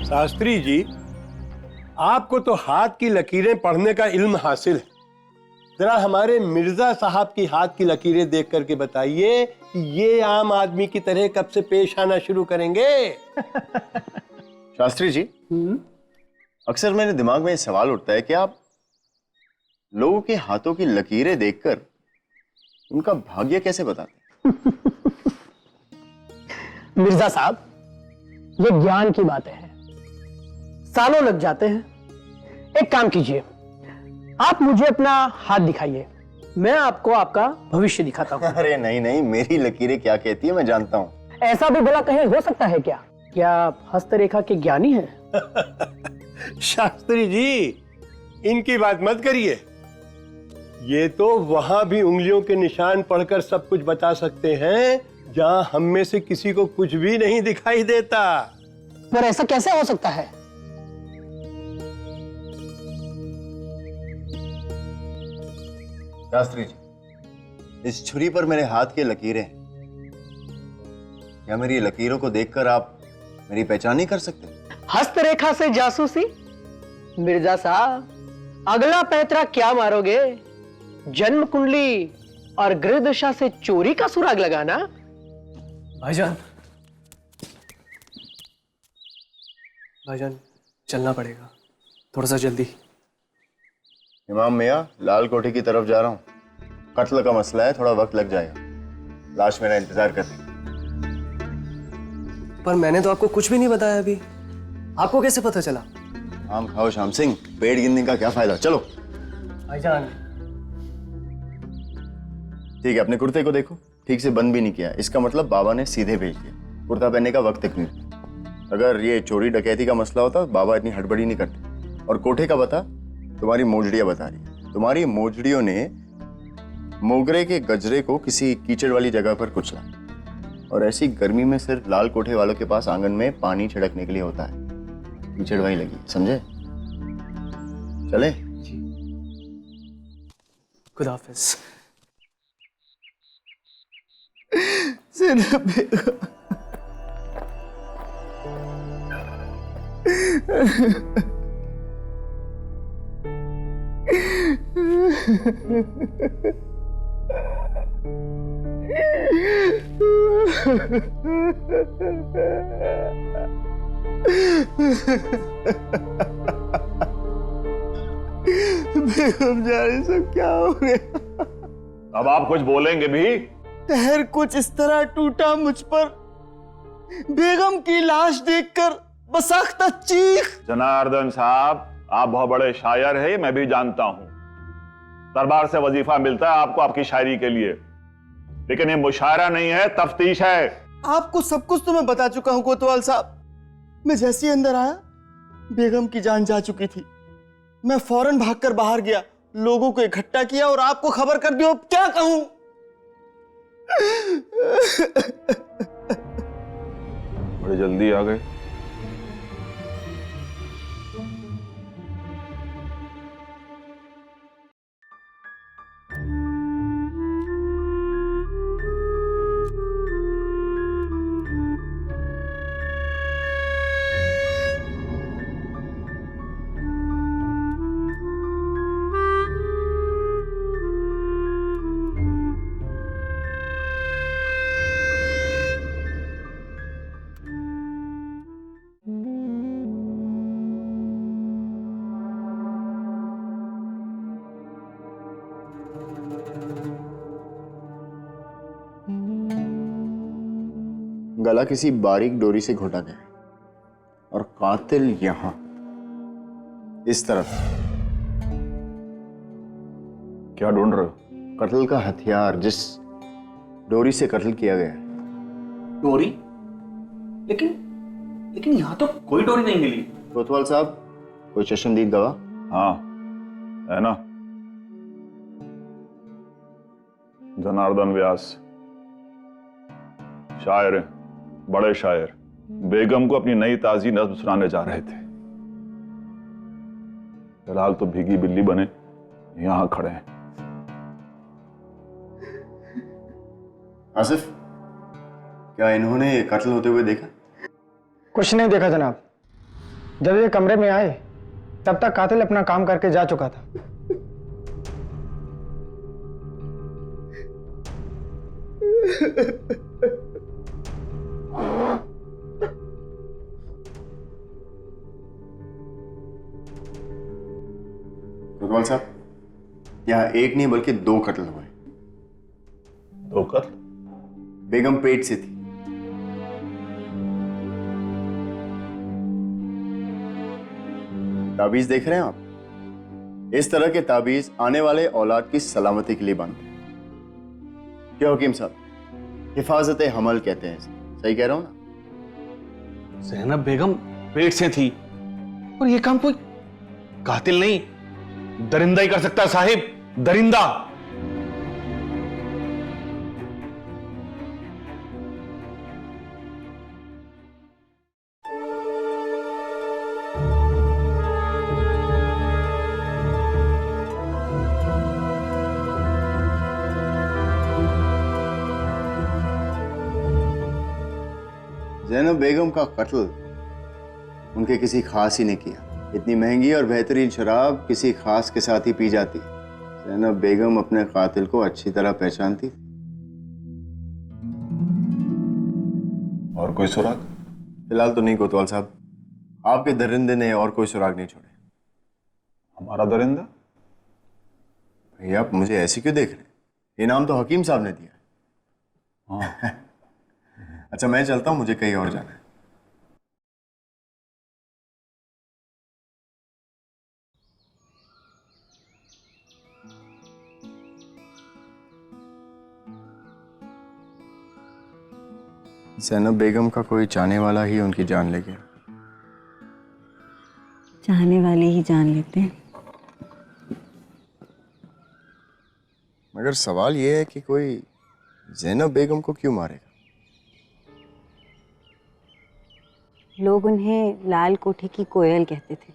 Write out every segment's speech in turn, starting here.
शास्त्री जी, आपको तो हाथ की लकीरें पढ़ने का इल्म हासिल है। जरा हमारे मिर्जा साहब की हाथ की लकीरें देख करके बताइए कि ये आम आदमी की तरह कब से पेश आना शुरू करेंगे। शास्त्री जी, अक्सर मेरे दिमाग में ये सवाल उठता है कि आप लोगों के हाथों की लकीरें देखकर उनका भाग्य कैसे बताते हैं? मिर्जा साहब, ये ज्ञान की बातें हैं, सालों लग जाते हैं। एक काम कीजिए, आप मुझे अपना हाथ दिखाइए, मैं आपको आपका भविष्य दिखाता हूँ। अरे नहीं नहीं, मेरी लकीरें क्या कहती है मैं जानता हूँ। ऐसा भी भला कहीं हो सकता है क्या? क्या आप हस्तरेखा के ज्ञानी हैं? शास्त्री जी, इनकी बात मत करिए। ये तो वहां भी उंगलियों के निशान पढ़कर सब कुछ बता सकते हैं जहां हम में से किसी को कुछ भी नहीं दिखाई देता। पर ऐसा कैसे हो सकता है? शास्त्री जी, इस छुरी पर मेरे हाथ की लकीरें हैं। क्या मेरी लकीरों को देखकर आप मेरी पहचान नहीं कर सकते? हस्तरेखा से जासूसी? मिर्जा साहब, अगला पैतरा क्या मारोगे? जन्म कुंडली और गृह दशा से चोरी का सुराग लगाना? भाईजान, भाईजान चलना पड़ेगा, थोड़ा सा जल्दी। इमाम मियाँ, लाल कोठी की तरफ जा रहा हूँ। कत्ल का मसला है, थोड़ा वक्त लग जाएगा। लाश मेरा इंतजार कर रही। पर मैंने तो आपको कुछ भी नहीं बताया अभी, आपको कैसे पता चला? आम खाओ श्याम सिंह, पेट गिनने का क्या फायदा। चलो। भाईजान, ठीक है, अपने कुर्ते को देखो, ठीक से बंद भी नहीं किया। इसका मतलब बाबा ने सीधे भेज दिया। कुर्ता पहनने का वक्त तक नहीं। अगर ये चोरी डकैती का मसला होता बाबा इतनी हड़बड़ी नहीं करते। और कोठे का बता, तुम्हारी मोजड़ियां बता रही है। तुम्हारी मोजड़ियों ने मोगरे के गजरे को किसी कीचड़ वाली जगह पर कुचला, और ऐसी गर्मी में सिर्फ लाल कोठे वालों के पास आंगन में पानी छिड़कने के लिए होता है। कीचड़ वही लगी, समझे? चले। खुदा हाफिज। बेगम जाने से क्या हो गया? अब आप कुछ बोलेंगे भी? कहर कुछ इस तरह टूटा मुझ पर, बेगम की लाश देखकर बसाख्ता चीख। जनार्दन साहब, आप बहुत बड़े शायर हैं, मैं भी जानता हूं। दरबार से वजीफा मिलता है आपको आपकी शायरी के लिए, लेकिन ये मुशायरा नहीं है, तफ्तीश है। आपको सब कुछ तो मैं बता चुका हूं कोतवाल साहब। मैं जैसे ही अंदर आया, बेगम की जान जा चुकी थी। मैं फौरन भागकर बाहर गया, लोगों को इकट्ठा किया और आपको खबर कर दिया। अब क्या कहूं? बड़ी जल्दी आ गए। गला किसी बारीक डोरी से घोटा गया और कातिल यहां इस तरफ। क्या ढूंढ रहे हो? कत्ल का हथियार जिस डोरी से कत्ल किया गया है। डोरी? लेकिन यहाँ तो कोई डोरी नहीं मिली। कोतवाल साहब, कोई चश्मदीद गवाह? हाँ है ना, जनार्दन व्यास, शायर हैं, बड़े शायर। बेगम को अपनी नई ताजी नज्म सुनाने जा रहे थे। फिलहाल तो भीगी बिल्ली बने यहां खड़े हैं। आसिफ, क्या इन्होंने कत्ल होते हुए देखा? कुछ नहीं देखा जनाब। जब ये कमरे में आए तब तक कातिल अपना काम करके जा चुका था। कोतवाल साहब, यहाँ एक नहीं बल्कि 2 कत्ल हुए। 2 कत्ल? बेगम पेट से थी। ताबीज देख रहे हैं आप? इस तरह के ताबीज आने वाले औलाद की सलामती के लिए बनते हैं। क्या हकीम साहब, हिफाजत हमल कहते हैं इसे। सही कह रहा हूं ना? ज़ैनब बेगम पेट से थी और ये काम कोई कातिल नहीं, दरिंदा ही कर सकता है साहिब, दरिंदा। ज़ैनब बेगम का कत्ल उनके किसी खास ही ने किया। इतनी महंगी और बेहतरीन शराब किसी खास के साथ ही पी जाती। ज़ैनब बेगम अपने कातिल को अच्छी तरह पहचानती। और कोई सुराग? फिलहाल तो नहीं कोतवाल साहब, आपके दरिंदे ने और कोई सुराग नहीं छोड़े। हमारा दरिंदा? भैया, आप मुझे ऐसे क्यों देख रहे हैं? ये नाम तो हकीम साहब ने दिया। हाँ। अच्छा, मैं चलता हूं, मुझे कहीं और जाना है। ज़ैनब बेगम का कोई चाहने वाला ही उनकी जान ले गया। चाहने वाले ही जान लेते हैं। मगर सवाल यह है कि कोई ज़ैनब बेगम को क्यों मारेगा? लोग उन्हें लाल कोठे की कोयल कहते थे।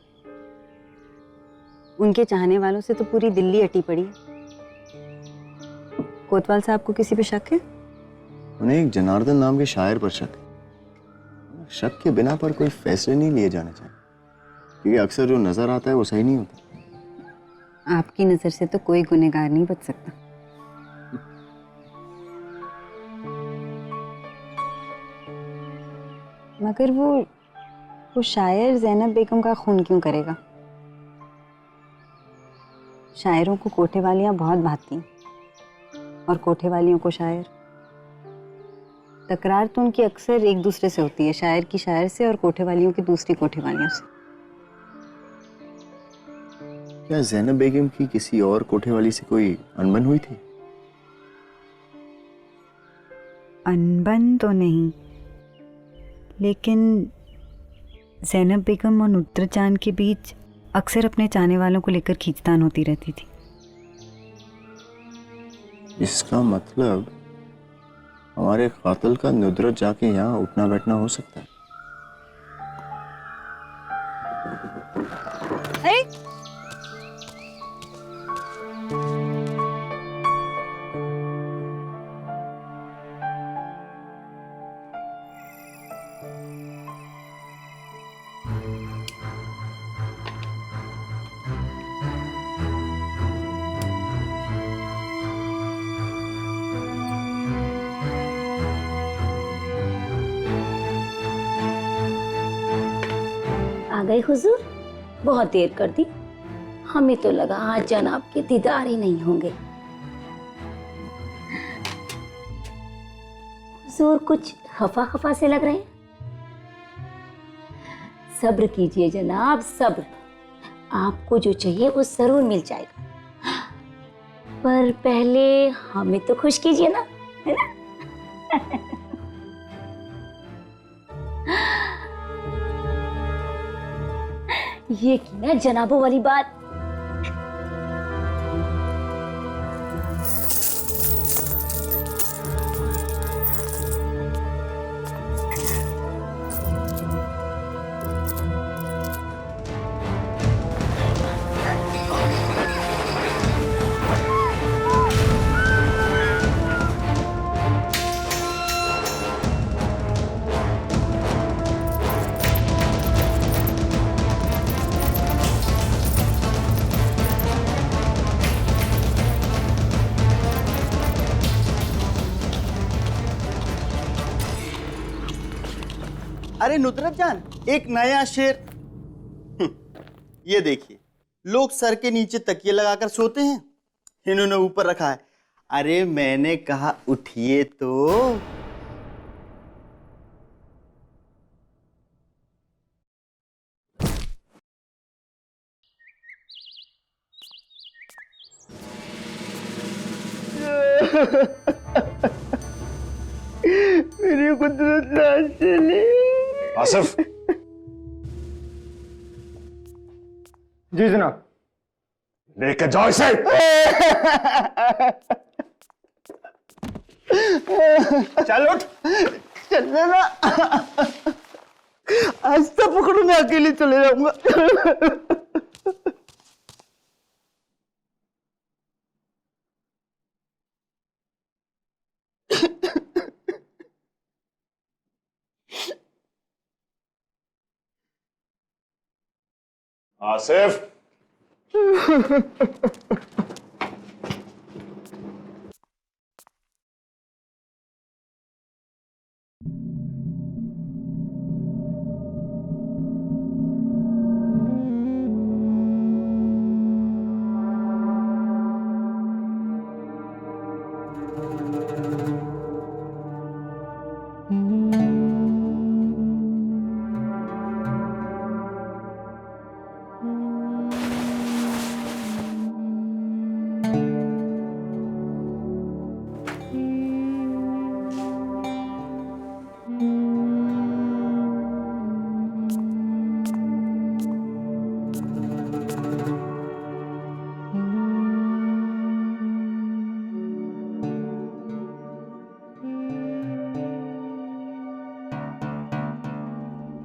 उनके चाहने वालों से तो पूरी दिल्ली अटी पड़ी है। कोतवाल साहब को किसी पे शक है? उन्हें एक जनार्दन नाम के शायर पर शक है। शक के बिना पर कोई फैसले नहीं लिए जाने चाहिए, क्योंकि अक्सर जो नजर आता है वो सही नहीं होता। आपकी नजर से तो कोई गुनहगार नहीं बच सकता। मगर वो शायर ज़ैनब बेगम का खून क्यों करेगा? शायरों को कोठे वालियां बहुत भाती और कोठे वालियों को शायर। तकरार तो उनकी अक्सर एक दूसरे से होती है, शायर की शायर से और कोठे वालियों की दूसरी कोठे वालियों से। क्या ज़ैनब बेगम की किसी और कोठे वाली से कोई अनबन हुई थी? अनबन तो नहीं, लेकिन ज़ैनब बेगम और नुसरत जान के बीच अक्सर अपने चाहने वालों को लेकर खींचतान होती रहती थी। इसका मतलब हमारे कातिल का नुदरत जाके यहाँ उठना बैठना हो सकता है। अरे आ गए हुजूर, बहुत देर कर दी। हमें तो लगा आज जनाब के दीदार ही नहीं होंगे। हुजूर कुछ खफा खफा से लग रहे हैं। सब्र कीजिए जनाब, सब्र। आपको जो चाहिए वो जरूर मिल जाएगा, पर पहले हमें तो खुश कीजिए ना, है ना? ये की ना जनाबों वाली बात। अरे नुदरत जान, एक नया शेर। ये देखिए, लोग सर के नीचे तकिए लगाकर सोते हैं, इन्होंने ऊपर रखा है। अरे मैंने कहा उठिए तो। मेरी कुदरत नाश चली। आसिफ, जी जनाब। लेके जाओ इसे। चल उठ, चल ना। आज तो पकड़ू, मैं अकेले चले जाऊंगा। आसिफ,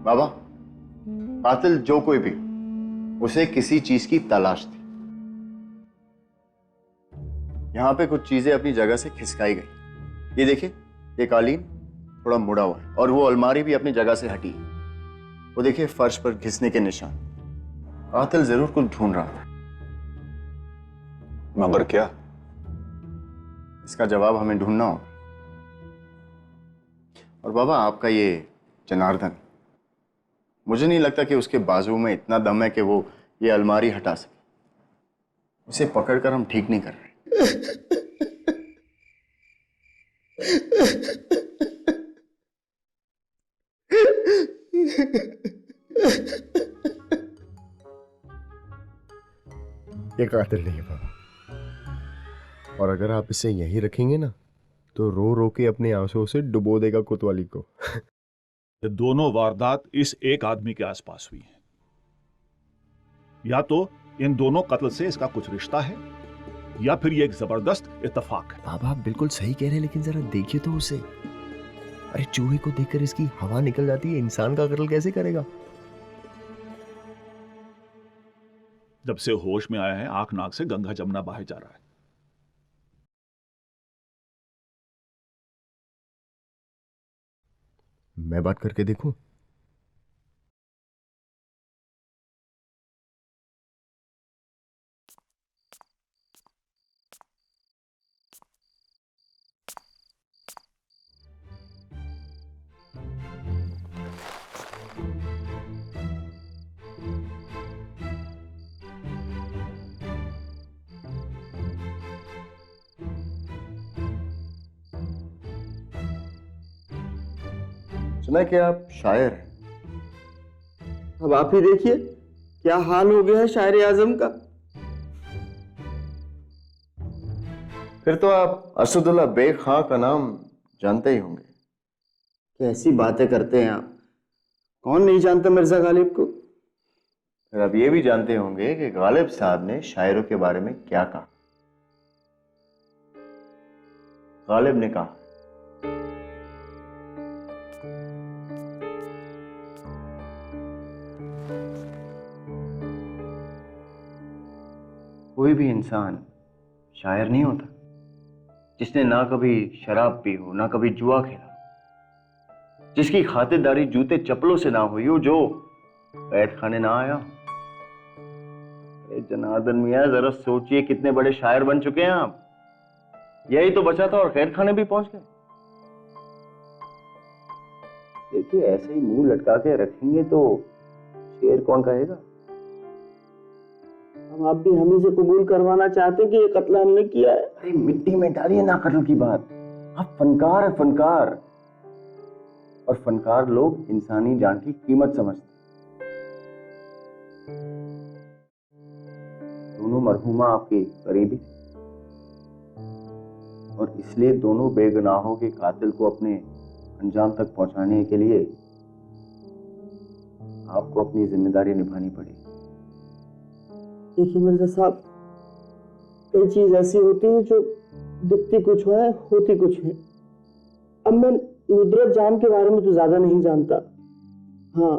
बाबा, कातिल जो कोई भी, उसे किसी चीज की तलाश थी। यहां पे कुछ चीजें अपनी जगह से खिसकाई गई। ये देखिए, ये कालीन थोड़ा मुड़ा हुआ है और वो अलमारी भी अपनी जगह से हटी है। वो देखिए, फर्श पर घिसने के निशान। कातिल जरूर कुछ ढूंढ रहा था, मगर क्या? इसका जवाब हमें ढूंढना होगा। और बाबा, आपका ये जनार्दन, मुझे नहीं लगता कि उसके बाजू में इतना दम है कि वो ये अलमारी हटा सके। उसे पकड़कर हम ठीक नहीं कर रहे। ये कातिल नहीं बाबा, और अगर आप इसे यहीं रखेंगे ना तो रो रो के अपने आंसुओं से डुबो देगा कोतवाली को। ये दोनों वारदात इस एक आदमी के आसपास हुई हैं। या तो इन दोनों कत्ल से इसका कुछ रिश्ता है या फिर ये एक जबरदस्त इत्तेफाक है। बाबा आप बिल्कुल सही कह रहे हैं, लेकिन जरा देखिए तो उसे। अरे चूहे को देखकर इसकी हवा निकल जाती है, इंसान का कत्ल कैसे करेगा? जब से होश में आया है आंख नाक से गंगा जमुना बहे जा रहा है। मैं बात करके देखूं? सुना कि आप शायर हैं। अब आप ही देखिए क्या हाल हो गया है शायर आजम का। फिर तो आप असदुल्ला बेग खां का नाम जानते ही होंगे। कैसी बातें करते हैं आप, कौन नहीं जानता मिर्जा गालिब को। फिर आप ये भी जानते होंगे कि गालिब साहब ने शायरों के बारे में क्या कहा। गालिब ने कहा, कोई भी इंसान शायर नहीं होता जिसने ना कभी शराब पी हो, ना कभी जुआ खेला, जिसकी खातिरदारी जूते चप्पलों से ना हुई हो, जो कैद खाने ना आया। अरे जनार्दन मियां जरा सोचिए कितने बड़े शायर बन चुके हैं आप। यही तो बचा था और कैद खाने भी पहुंच गए। देखिए ऐसे ही मुंह लटका के रखेंगे तो शेर कौन कहेगा। हम आप भी हमें से कबूल करवाना चाहते कि ये कत्ल हमने किया है। अरे मिट्टी में डालिए ना कत्ल की बात। आप फनकार है, फनकार। और फनकार लोग इंसानी जान की कीमत समझते। दोनों मरहूमा आपकी करीबी थी और इसलिए दोनों बेगुनाहों के कातिल को अपने अंजाम तक पहुंचाने के लिए आपको अपनी जिम्मेदारी निभानी पड़ी। देखिए मिर्जा साहब, कई चीज ऐसी होती है जो दिखती कुछ है होती कुछ है। अब मैं नुदरत जान के बारे में तो ज्यादा नहीं जानता। हाँ,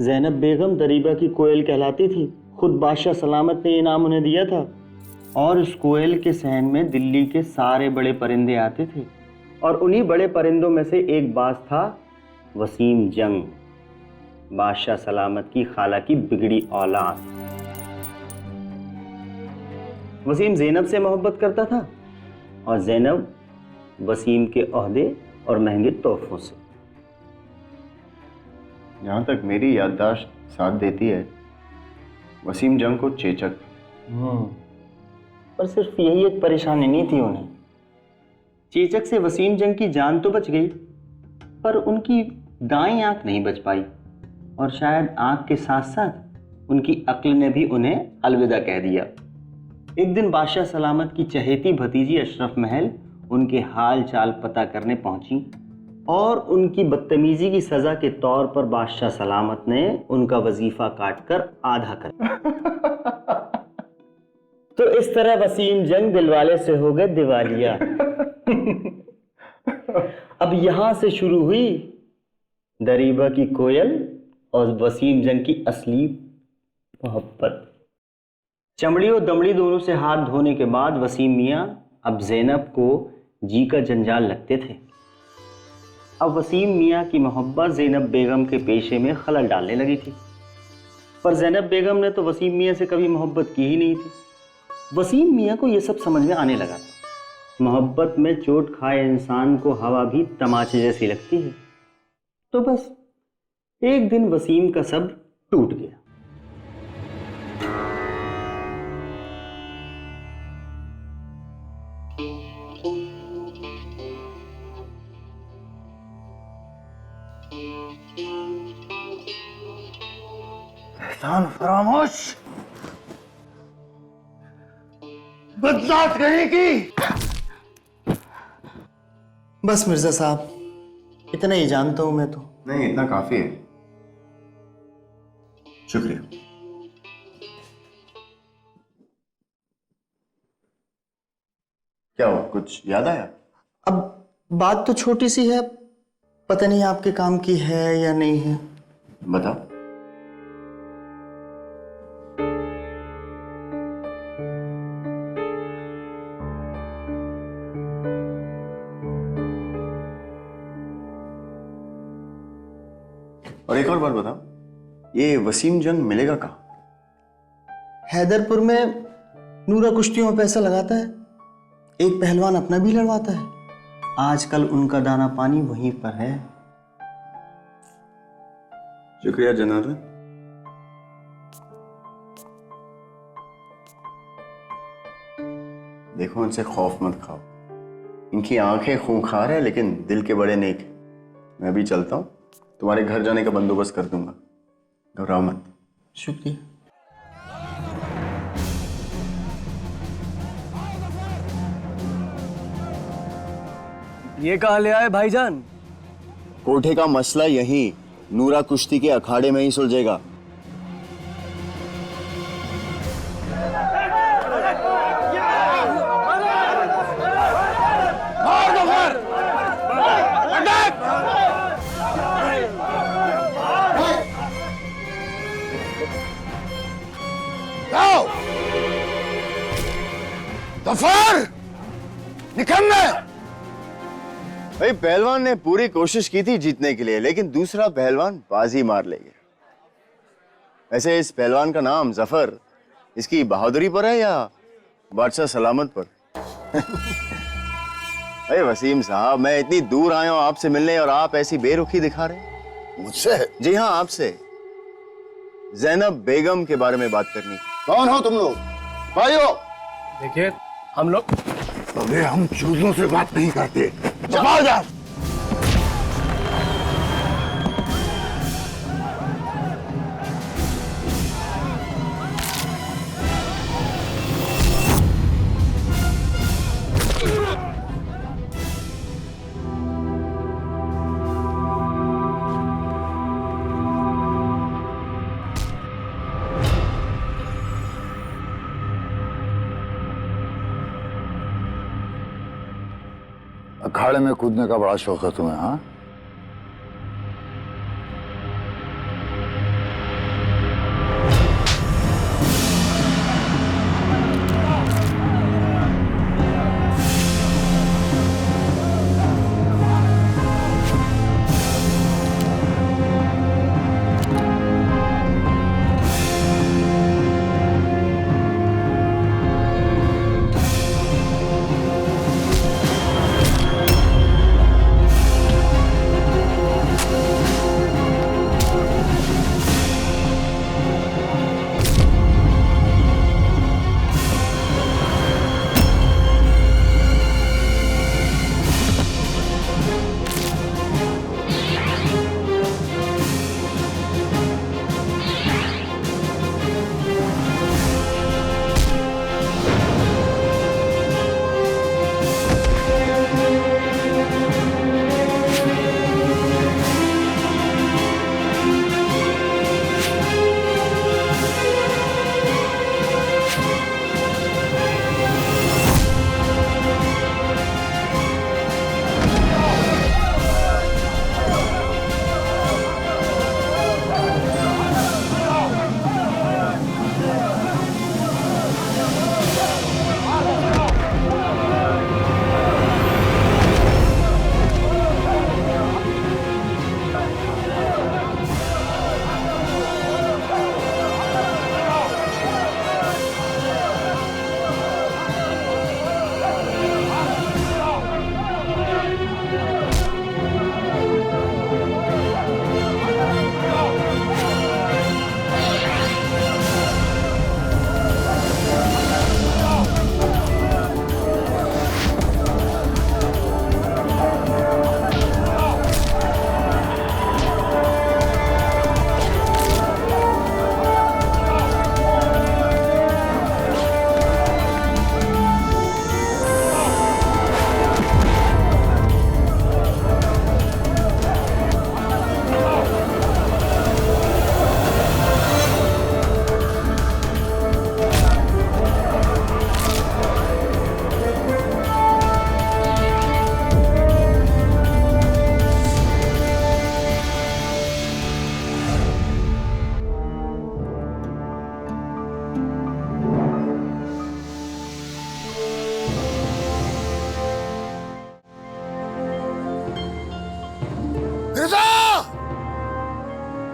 जैनब बेगम दरीबा की कोयल कहलाती थी। खुद बादशाह सलामत ने ये नाम उन्हें दिया था। और उस कोयल के सहन में दिल्ली के सारे बड़े परिंदे आते थे और उन्हीं बड़े परिंदों में से एक बाज था वसीम जंग, बादशाह सलामत की खाला की बिगड़ी औलाद। वसीम ज़ैनब से मोहब्बत करता था और ज़ैनब वसीम के ओहदे और महंगे तोहफों से। जहां तक मेरी याददाश्त साथ देती है, वसीम जंग को चेचक, पर सिर्फ यही एक परेशानी नहीं थी उन्हें। चेचक से वसीम जंग की जान तो बच गई, पर उनकी दाईं आंख नहीं बच पाई और शायद आंख के साथ साथ उनकी अक्ल ने भी उन्हें अलविदा कह दिया। एक दिन बादशाह सलामत की चहेती भतीजी अशरफ महल उनके हाल चाल पता करने पहुंची और उनकी बदतमीजी की सजा के तौर पर बादशाह सलामत ने उनका वजीफा काटकर आधा कर तो इस तरह वसीम जंग दिलवाले से हो गए दिवालिया। अब यहां से शुरू हुई दरीबा की कोयल और वसीम जंग की असली मोहब्बत। चमड़ी और दमड़ी दोनों से हाथ धोने के बाद वसीम मियाँ अब ज़ैनब को जी का जंजाल लगते थे। अब वसीम मियाँ की मोहब्बत ज़ैनब बेगम के पेशे में खलल डालने लगी थी, पर ज़ैनब बेगम ने तो वसीम मियाँ से कभी मोहब्बत की ही नहीं थी। वसीम मियाँ को यह सब समझ में आने लगा था। मोहब्बत में चोट खाए इंसान को हवा भी तमाचे जैसी लगती है। तो बस एक दिन वसीम का सब्र टूट गया। फरामोश, बदलात करेगी। बस मिर्जा साहब, इतना ही जानता हूं मैं तो। नहीं, इतना काफी है। शुक्रिया। क्या हो, कुछ याद आया? अब बात तो छोटी सी है, पता नहीं आपके काम की है या नहीं है। बताओ। और एक और बात बताओ, ये वसीम जंग मिलेगा कहाँ? हैदरपुर में नूरा कुश्तियों में पैसा लगाता है, एक पहलवान अपना भी लड़वाता है। आजकल उनका दाना पानी वहीं पर है। शुक्रिया जनार्दन। देखो, इनसे खौफ मत खाओ। इनकी आंखें खूंखार है लेकिन दिल के बड़े नेक हैं। मैं भी चलता हूँ, तुम्हारे घर जाने का बंदोबस्त कर दूंगा, घबराओ मत। शुक्रिया। ये कहाँ ले आए भाईजान? कोठे का मसला यही नूरा कुश्ती के अखाड़े में ही सुलझेगा। भाई, पहलवान ने पूरी कोशिश की थी जीतने के लिए, लेकिन दूसरा पहलवान बाजी मार ले गया। वैसे इस पहलवान का नाम जफर इसकी बहादुरी पर है या बादशाह सलामत पर? भाई वसीम साहब, मैं इतनी दूर आया हूं आपसे मिलने और आप ऐसी बेरुखी दिखा रहे हैं। मुझसे? जी हाँ, आपसे। जैनब बेगम के बारे में बात करनी थी। कौन हो तुम लोग भाइयों? देखिए, हम लोग अबे, हम चूजों से बात नहीं करते। चलो जा। अखाड़े में कूदने का बड़ा शौक है तुम्हें, हाँ?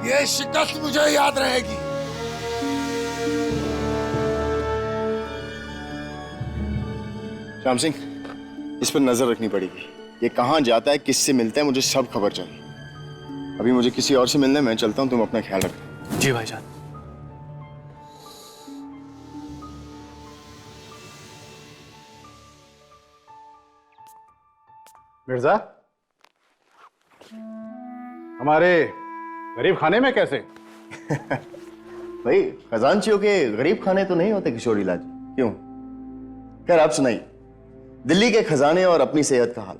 ये शिकस्त मुझे याद रहेगी। श्याम सिंह, इस पर नजर रखनी पड़ेगी। ये कहाँ जाता है, किससे मिलता है, मुझे सब खबर चाहिए। अभी मुझे किसी और से मिलना है, मैं चलता हूँ, तुम अपना ख्याल रखना। जी भाईजान। मिर्जा, हमारे गरीब खाने में कैसे? भाई, खजांचियों के गरीब खाने तो नहीं होते किशोरीलाल जी, क्यों? खैर, आप सुनाइए दिल्ली के खजाने और अपनी सेहत का हाल।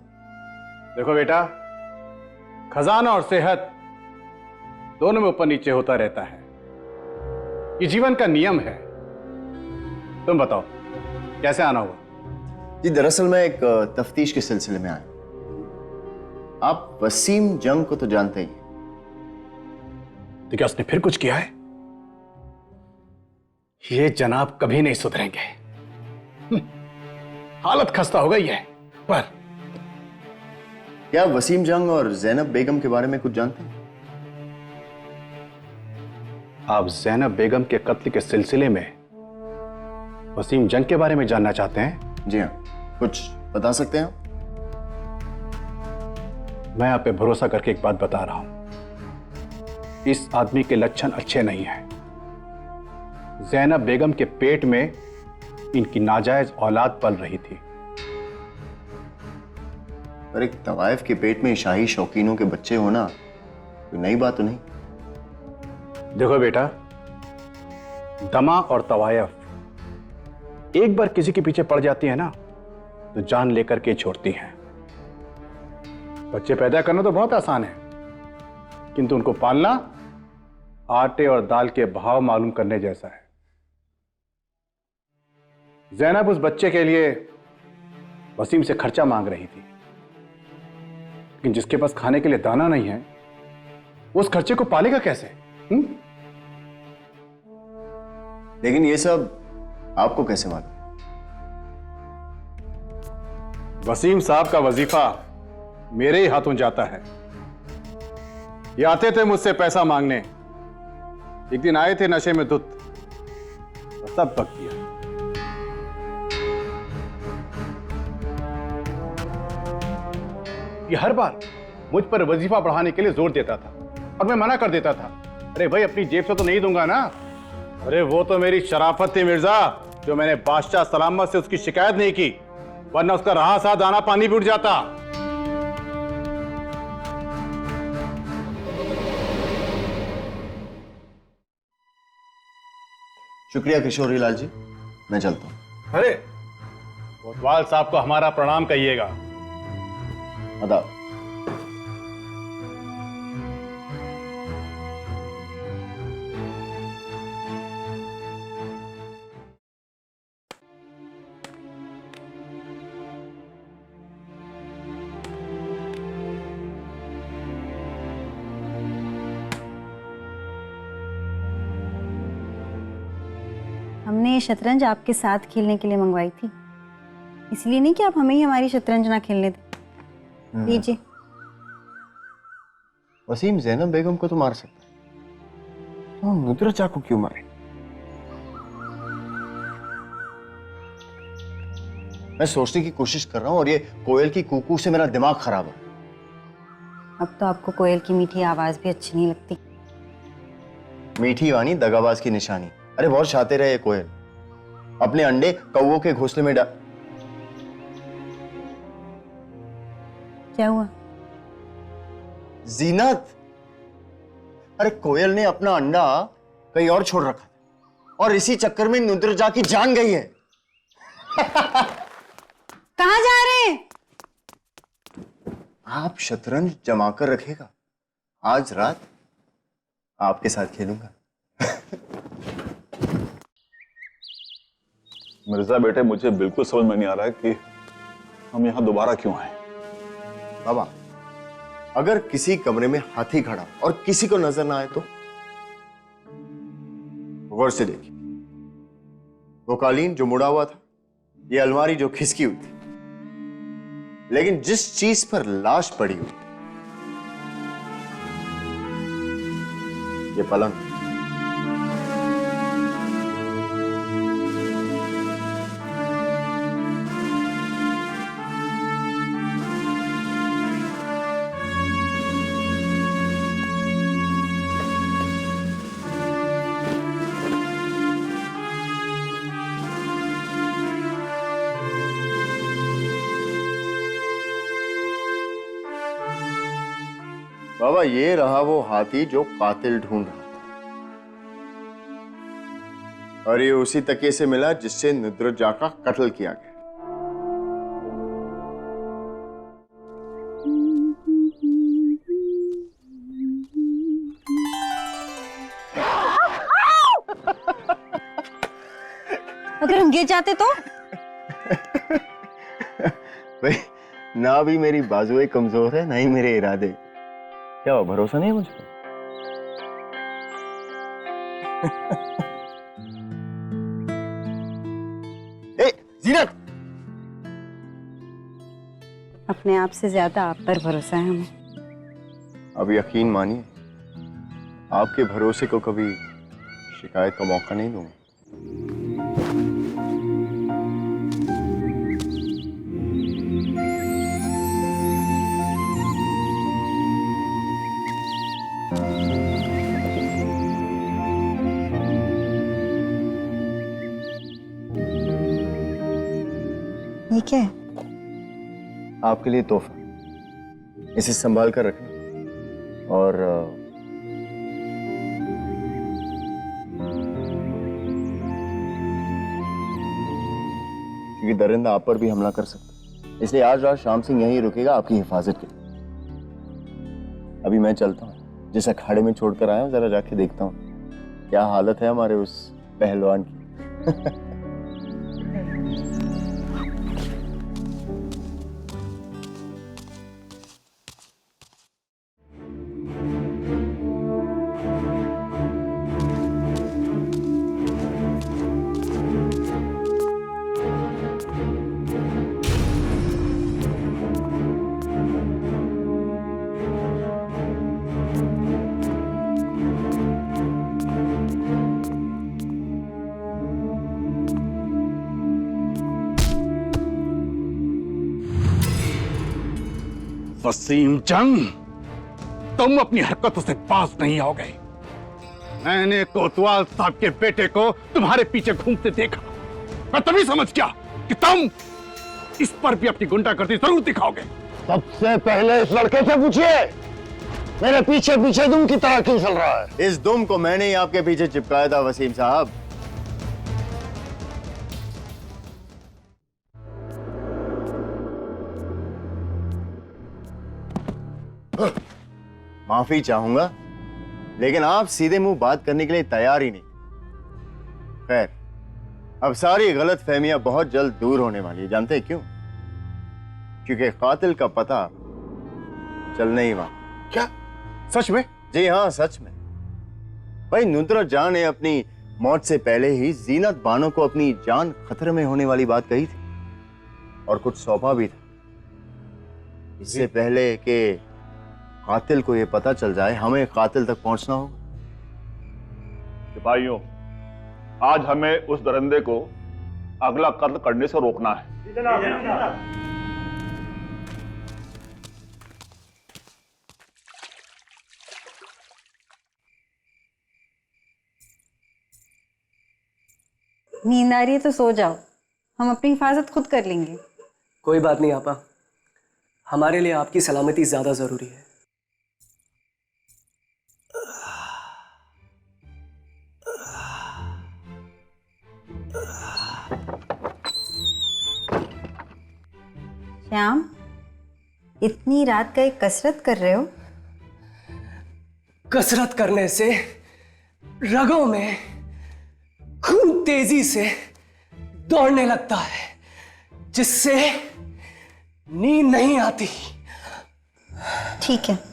देखो बेटा, खजाना और सेहत दोनों में ऊपर नीचे होता रहता है, ये जीवन का नियम है। तुम बताओ कैसे आना हुआ? जी, दरअसल मैं एक तफ्तीश के सिलसिले में आया। आप वसीम जंग को तो जानते ही हैं। तो क्या उसने फिर कुछ किया है? ये जनाब कभी नहीं सुधरेंगे। हालत खस्ता हो गई है। पर क्या आप वसीम जंग और जैनब बेगम के बारे में कुछ जानते हैं? आप जैनब बेगम के कत्ल के सिलसिले में वसीम जंग के बारे में जानना चाहते हैं? जी हाँ, कुछ बता सकते हैं? मैं आप पे भरोसा करके एक बात बता रहा हूं, इस आदमी के लक्षण अच्छे नहीं हैं। जैनब बेगम के पेट में इनकी नाजायज औलाद पल रही थी। पर एक तवाइफ के पेट में शाही शौकीनों के बच्चे होना कोई नई बात तो नहीं। देखो बेटा, दमा और तवायफ एक बार किसी के पीछे पड़ जाती है ना, तो जान लेकर के छोड़ती हैं। बच्चे पैदा करना तो बहुत आसान है, किंतु उनको पालना आटे और दाल के भाव मालूम करने जैसा है। जैनब उस बच्चे के लिए वसीम से खर्चा मांग रही थी, लेकिन जिसके पास खाने के लिए दाना नहीं है, वो उस खर्चे को पालेगा कैसे? लेकिन ये सब आपको कैसे मालूम? वसीम साहब का वजीफा मेरे ही हाथों जाता है। ये आते थे मुझसे पैसा मांगने, एक दिन आए थे नशे में धुत, सब बक दिया। ये हर बार मुझ पर वजीफा बढ़ाने के लिए जोर देता था और मैं मना कर देता था। अरे भाई, अपनी जेब से तो नहीं दूंगा ना। अरे वो तो मेरी शराफत थी मिर्जा, जो मैंने बादशाह सलामत से उसकी शिकायत नहीं की, वरना उसका रहा सा दाना पानी भी उठ जाता। शुक्रिया किशोरीलाल जी, मैं चलता हूं। अरे, कोतवाल साहब को हमारा प्रणाम कहिएगा। आदाब। हमने ये शतरंज आपके साथ खेलने के लिए मंगवाई थी, इसलिए नहीं कि आप हमें ही हमारी शतरंज ना खेलने दें। लीजिए। वसीम जैनब बेगम को तो मार सकता है, तो नुदरजा को क्यों मारे? मैं सोचने की कोशिश कर रहा हूं और ये कोयल की कूकू से मेरा दिमाग खराब है। अब तो आपको कोयल की मीठी आवाज भी अच्छी नहीं लगती। मीठी वाणी दगाबाज की निशानी। अरे बहुत शातिर है ये कोयल, अपने अंडे कौवों के घोंसले में डाल। क्या हुआ? जीनत, अरे कोयल ने अपना अंडा कहीं और छोड़ रखा था और इसी चक्कर में नुदरजा की जान गई है। कहां जा रहे हैं? आप शतरंज जमा कर रखेगा, आज रात आपके साथ खेलूंगा। मिर्जा बेटे, मुझे बिल्कुल समझ में नहीं आ रहा है कि हम यहाँ दोबारा क्यों आए। बाबा, अगर किसी कमरे में हाथी खड़ा और किसी को नजर ना आए तो गौर से देखिए। वो कालीन जो मुड़ा हुआ था, ये अलमारी जो खिसकी हुई थी, लेकिन जिस चीज पर लाश पड़ी हुई ये पलंग। बाबा ये रहा वो हाथी जो कातिल ढूंढ रहा था, और ये उसी तकिए से मिला जिससे नुद्रजा का कत्ल किया गया। अगर हम गिर जाते तो? भाई ना भी मेरी बाजुएं कमजोर है, ना ही मेरे इरादे। क्या हो, भरोसा नहीं है मुझ पर? ए, जीनत! अपने आप से ज्यादा आप पर भरोसा है हमें। अब यकीन मानिए, आपके भरोसे को कभी शिकायत का मौका नहीं दूंगा। ये क्या है? आपके लिए तोहफा, इसे संभाल कर रखना। और क्योंकि दरिंदा आप पर भी हमला कर सकता है, इसलिए आज रात शाम सिंह यहीं रुकेगा आपकी हिफाजत के लिए। अभी मैं चलता हूँ, जिस अखाड़े में छोड़कर आया हूँ जरा जाके देखता हूँ क्या हालत है हमारे उस पहलवान की। वसीम जंग, तुम अपनी हरकतों से बाज नहीं आओगे। मैंने कोतवाल साहब के बेटे को तुम्हारे पीछे घूमते देखा। मैं तभी समझ गया कि तुम इस पर भी अपनी गुंडागर्दी जरूर दिखाओगे। सबसे पहले इस लड़के से पूछिए, मेरे पीछे पीछे दुम की तरह क्यों चल रहा है? इस दुम को मैंने ही आपके पीछे चिपकाया था वसीम साहब। माफी चाहूंगा, लेकिन आप सीधे मुंह बात करने के लिए तैयार ही नहीं। खैर, अब सारी गलत फहमियां बहुत जल्द दूर होने वाली है। जानते हैं क्यों? क्योंकि कातिल का पता चलने ही वाला। क्या? सच में? जी हाँ, सच में। भाई नुद्रजा ने अपनी मौत से पहले ही जीनत बानो को अपनी जान खतरे में होने वाली बात कही थी, और कुछ सौंपा भी था। इससे पहले कि कातिल को यह पता चल जाए, हमें कातिल तक पहुंचना होगा। सिपाहियों, आज हमें उस दरिंदे को अगला कत्ल करने से रोकना है। नींद आ रही है तो सो जाओ, हम अपनी हिफाजत खुद कर लेंगे। कोई बात नहीं आपा, हमारे लिए आपकी सलामती ज्यादा जरूरी है। श्याम, इतनी रात का एक कसरत कर रहे हो? कसरत करने से रगों में खून तेजी से दौड़ने लगता है, जिससे नींद नहीं आती। ठीक है।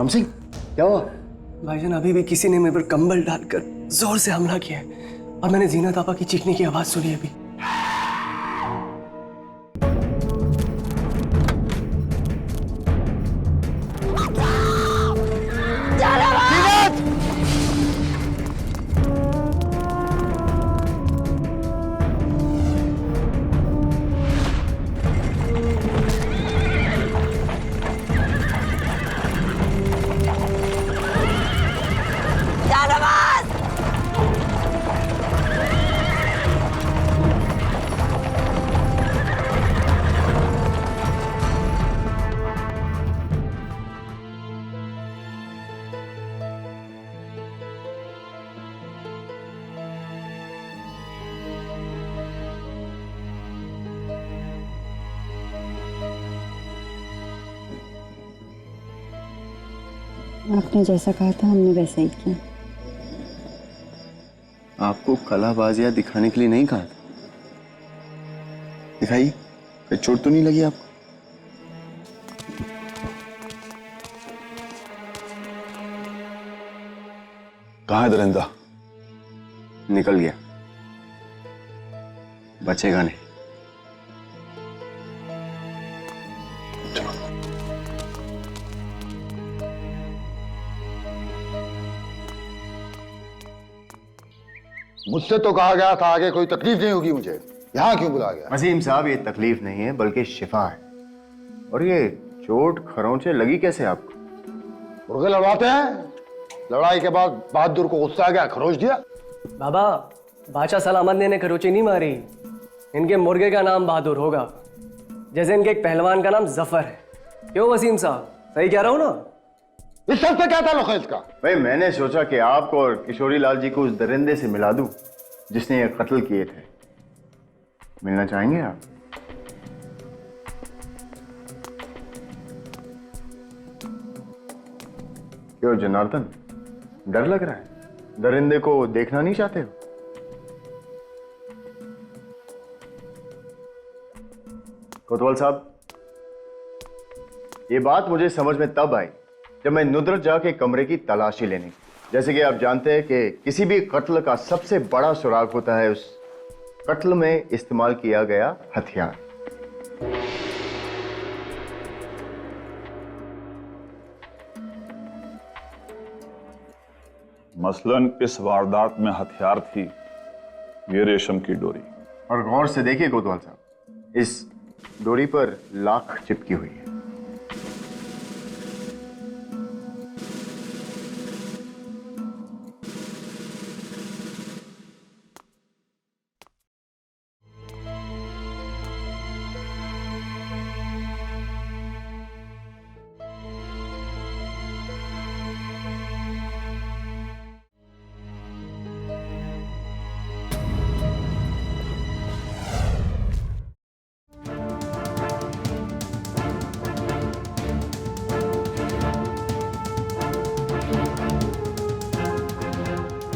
राम सिंह, क्या हुआ? भाईजान अभी भी किसी ने मेरे पर कंबल डालकर जोर से हमला किया है और मैंने जीनत आपा की चीखने की आवाज सुनी अभी। आपने जैसा कहा था हमने वैसा ही किया। आपको कलाबाजियां दिखाने के लिए नहीं कहा था। दिखाइए, कोई चोट तो नहीं लगी आपको? कहाँ है दरिंदा? निकल गया, बचेगा नहीं। मुझसे तो कहा गया था आगे कोई तकलीफ नहीं होगी मुझे, यहाँ क्यों बुलाया गया? वसीम साहब, ये तकलीफ नहीं है बल्कि शिफा है। और ये चोट खरोंचे लगी कैसे आपको? मुर्गे लड़वाते हैं, लड़ाई के बाद बहादुर को गुस्सा आ गया, खरोच दिया। बाबा, बादशाह सलामत ने खरोची नहीं मारी, इनके मुर्गे का नाम बहादुर होगा, जैसे इनके एक पहलवान का नाम जफर है। क्यों वसीम साहब, सही कह रहा हूं ना? इस सब से क्या ताल्लुक है इसका? भाई मैंने सोचा कि आपको और किशोरी लाल जी को उस दरिंदे से मिला दूं जिसने ये कत्ल किए थे। मिलना चाहेंगे आप? क्यों जनार्दन, डर लग रहा है? दरिंदे को देखना नहीं चाहते हो? कोतवाल साहब, ये बात मुझे समझ में तब आई जब मैं नुदरत जाके कमरे की तलाशी लेने। जैसे कि आप जानते हैं कि किसी भी कत्ल का सबसे बड़ा सुराग होता है उस कत्ल में इस्तेमाल किया गया हथियार। मसलन इस वारदात में हथियार थी ये रेशम की डोरी। और गौर से देखिए कोतवाल साहब, इस डोरी पर लाख चिपकी हुई है।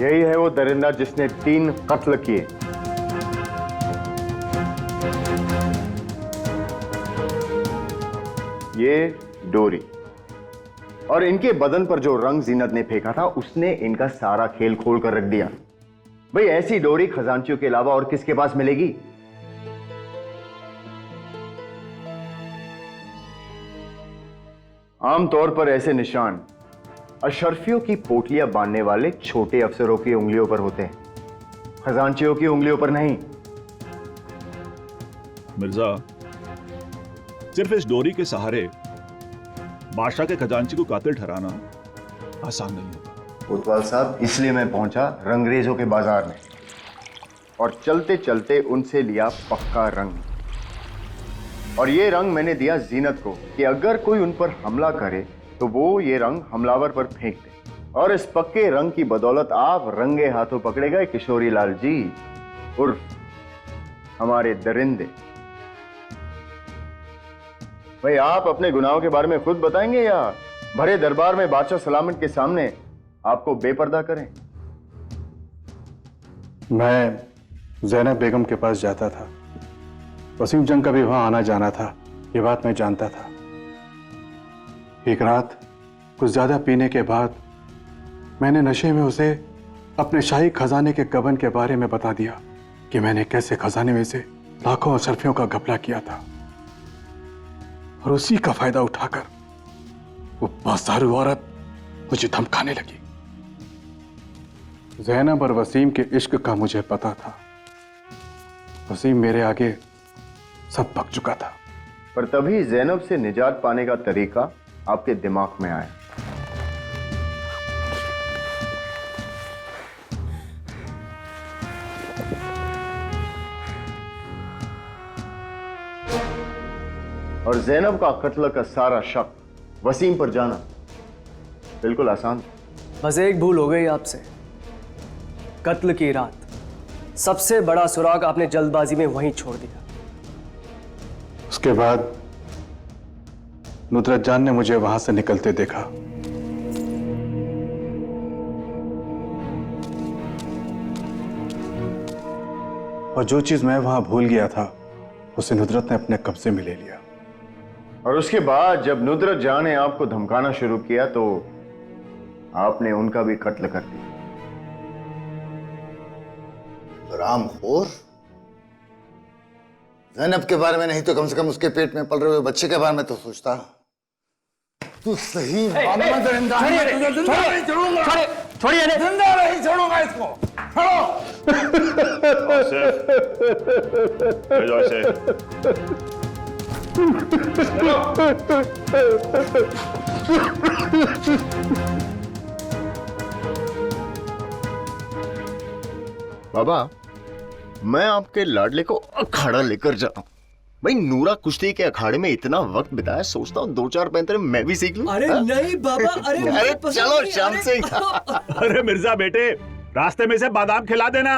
यही है वो दरिंदा जिसने 3 कत्ल किए। ये डोरी और इनके बदन पर जो रंग जीनत ने फेंका था उसने इनका सारा खेल खोल कर रख दिया। भाई ऐसी डोरी खजांचियों के अलावा और किसके पास मिलेगी? आमतौर पर ऐसे निशान अशरफियों की पोटलियां बांधने वाले छोटे अफसरों की उंगलियों पर होते हैं, खजांचियों की उंगलियों पर नहीं। मिर्जा, सिर्फ इस डोरी के सहारे बादशाह के खजांची को कातिल ठहराना आसान नहीं होगा। कोतवाल साहब, इसलिए मैं पहुंचा रंगरेजों के बाजार में और चलते चलते उनसे लिया पक्का रंग। और ये रंग मैंने दिया जीनत को कि अगर कोई उन पर हमला करे तो वो ये रंग हमलावर पर फेंक दे। और इस पक्के रंग की बदौलत आप रंगे हाथों पकड़े गए किशोरी लाल जी उर्फ हमारे दरिंदे। भाई आप अपने गुनाहों के बारे में खुद बताएंगे या भरे दरबार में बादशाह सलामत के सामने आपको बेपर्दा करें? मैं ज़ैनब बेगम के पास जाता था, वसीम जंग का भी वहां आना जाना था, ये बात मैं जानता था। एक रात कुछ ज्यादा पीने के बाद मैंने नशे में उसे अपने शाही खजाने के गबन के बारे में बता दिया कि मैंने कैसे खजाने में से लाखों अशरफियों का घपला किया था, और उसी का फायदा उठाकर वो बासारू औरत मुझे धमकाने लगी। ज़ैनब और वसीम के इश्क का मुझे पता था। वसीम मेरे आगे सब पक चुका था। पर तभी ज़ैनब से निजात पाने का तरीका आपके दिमाग में आया। और ज़ैनब का कत्ल का सारा शक वसीम पर जाना बिल्कुल आसान था। बस एक भूल हो गई आपसे। कत्ल की रात सबसे बड़ा सुराग आपने जल्दबाजी में वहीं छोड़ दिया। उसके बाद नुसरत जान ने मुझे वहां से निकलते देखा। और जो चीज मैं वहां भूल गया था उसे नुसरत ने अपने कब्जे में ले लिया। और उसके बाद जब नुसरत जान ने आपको धमकाना शुरू किया तो आपने उनका भी कत्ल कर दिया। रामखोर, ज़ैनब के बारे में नहीं तो कम से कम उसके पेट में पल रहे हुए बच्चे के बारे में तो सोचता। तू सही मामले में दरिंदा है। मैं तुझे जिंदा नहीं छोड़ूंगा। छोड़िए, जिंदा नहीं छोड़ूंगा इसको। छोड़ो। भेजो इसे। बाबा, मैं आपके लाडले को अखाड़ा लेकर जाऊं। भाई नूरा कुश्ती के अखाड़े में इतना वक्त बिताया, सोचता हूँ 2-4 पैंतरे मैं भी सीख लूं। अरे नहीं बाबा, अरे चलो शाम से ही। अरे मिर्जा बेटे, रास्ते में से बादाम खिला देना।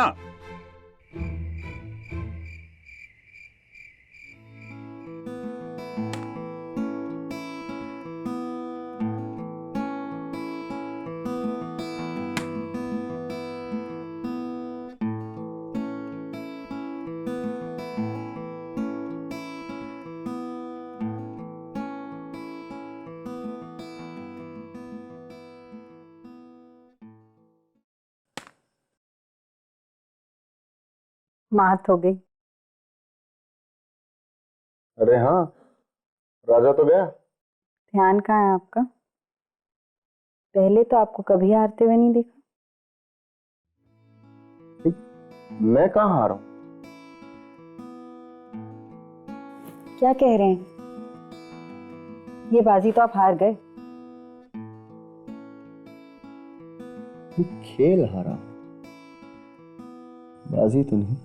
मात हो गई। अरे हाँ, राजा तो गया। ध्यान कहाँ है आपका? पहले तो आपको कभी हारते हुए नहीं देखा। मैं कहाँ हारा हूं? क्या कह रहे हैं? ये बाजी तो आप हार गए। खेल हारा, बाजी तो नहीं।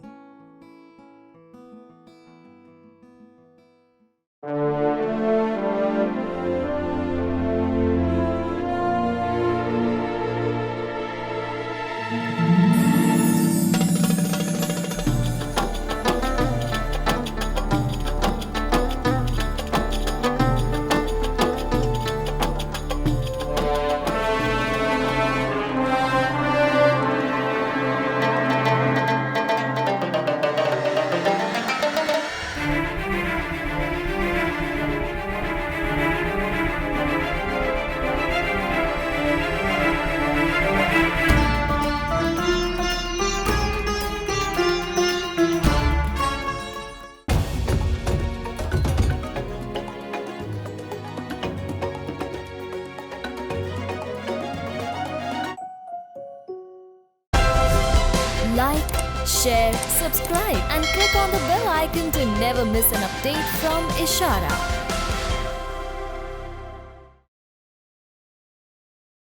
Like, share, subscribe and click on the bell icon to never miss an update from Ishara.